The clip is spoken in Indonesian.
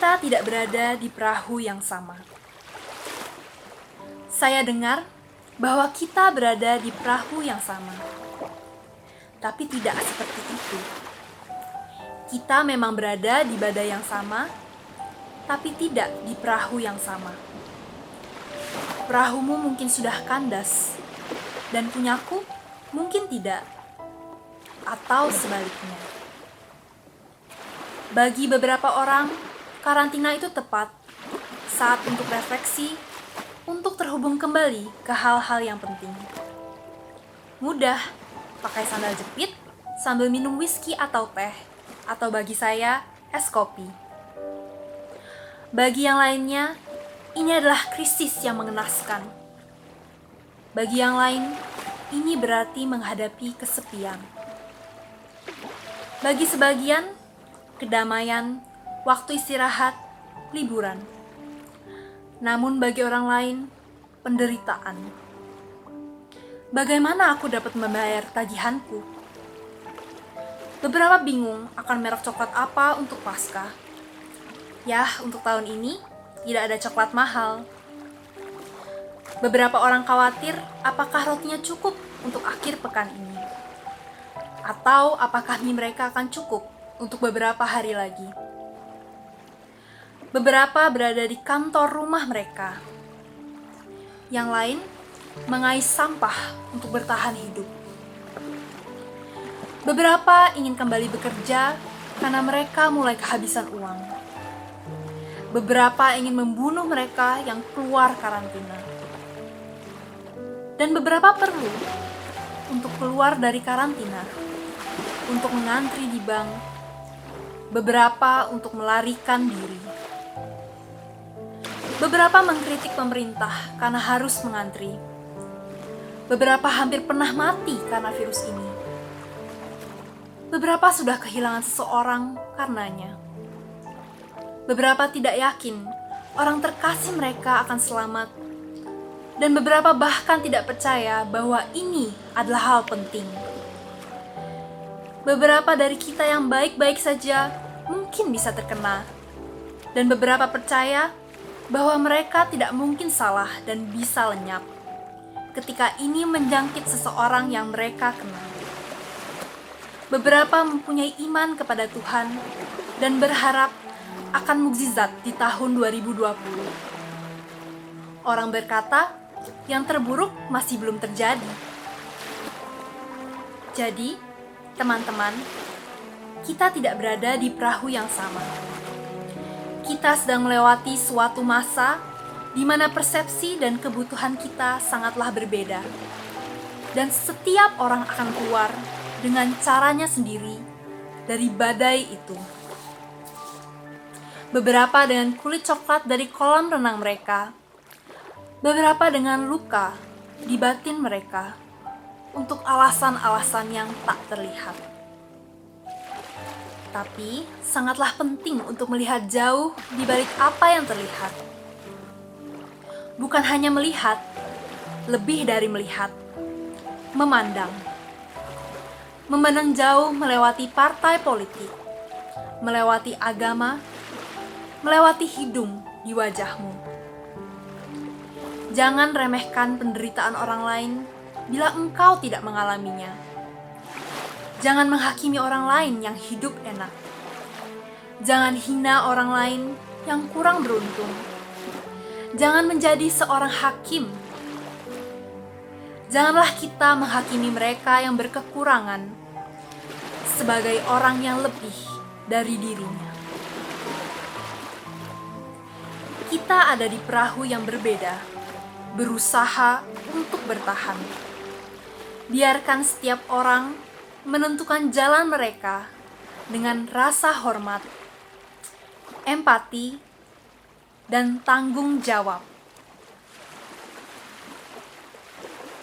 kita tidak berada di perahu yang sama. Saya dengar bahwa kita berada di perahu yang sama, tapi tidak seperti itu. Kita memang berada di badai yang sama, tapi tidak di perahu yang sama. Perahumu mungkin sudah kandas, dan punyaku mungkin tidak, atau sebaliknya. Bagi beberapa orang, karantina itu tepat saat untuk refleksi, untuk terhubung kembali ke hal-hal yang penting. Mudah, pakai sandal jepit sambil minum whisky atau teh, atau bagi saya, es kopi. Bagi yang lainnya, ini adalah krisis yang mengenaskan. Bagi yang lain, ini berarti menghadapi kesepian. Bagi sebagian, kedamaian, waktu istirahat, liburan. Namun bagi orang lain, penderitaan. Bagaimana aku dapat membayar tagihanku? Beberapa bingung akan merek coklat apa untuk Paskah. Yah, untuk tahun ini tidak ada coklat mahal. Beberapa orang khawatir apakah rotinya cukup untuk akhir pekan ini. Atau apakah mie mereka akan cukup untuk beberapa hari lagi. Beberapa berada di kantor rumah mereka. Yang lain mengais sampah untuk bertahan hidup. Beberapa ingin kembali bekerja karena mereka mulai kehabisan uang. Beberapa ingin membunuh mereka yang keluar karantina. Dan beberapa perlu untuk keluar dari karantina, untuk mengantri di bank, beberapa untuk melarikan diri. Beberapa mengkritik pemerintah karena harus mengantri. Beberapa hampir pernah mati karena virus ini. Beberapa sudah kehilangan seseorang karenanya. Beberapa tidak yakin orang terkasih mereka akan selamat. Dan beberapa bahkan tidak percaya bahwa ini adalah hal penting. Beberapa dari kita yang baik-baik saja mungkin bisa terkena. Dan beberapa percaya bahwa mereka tidak mungkin salah dan bisa lenyap ketika ini menjangkit seseorang yang mereka kenal. Beberapa mempunyai iman kepada Tuhan dan berharap akan mukjizat di tahun 2020. Orang berkata, yang terburuk masih belum terjadi. Jadi, teman-teman, kita tidak berada di perahu yang sama. Kita sedang melewati suatu masa di mana persepsi dan kebutuhan kita sangatlah berbeda. Dan setiap orang akan keluar dengan caranya sendiri dari badai itu. Beberapa dengan kulit coklat dari kolam renang mereka, beberapa dengan luka di batin mereka untuk alasan-alasan yang tak terlihat. Tapi sangatlah penting untuk melihat jauh di balik apa yang terlihat. Bukan hanya melihat, lebih dari melihat, memandang. Memandang jauh melewati partai politik, melewati agama, melewati hidung di wajahmu. Jangan remehkan penderitaan orang lain bila engkau tidak mengalaminya. Jangan menghakimi orang lain yang hidup enak. Jangan hina orang lain yang kurang beruntung. Jangan menjadi seorang hakim. Janganlah kita menghakimi mereka yang berkekurangan sebagai orang yang lebih dari dirinya. Kita ada di perahu yang berbeda, berusaha untuk bertahan. Biarkan setiap orang menentukan jalan mereka dengan rasa hormat, empati, dan tanggung jawab.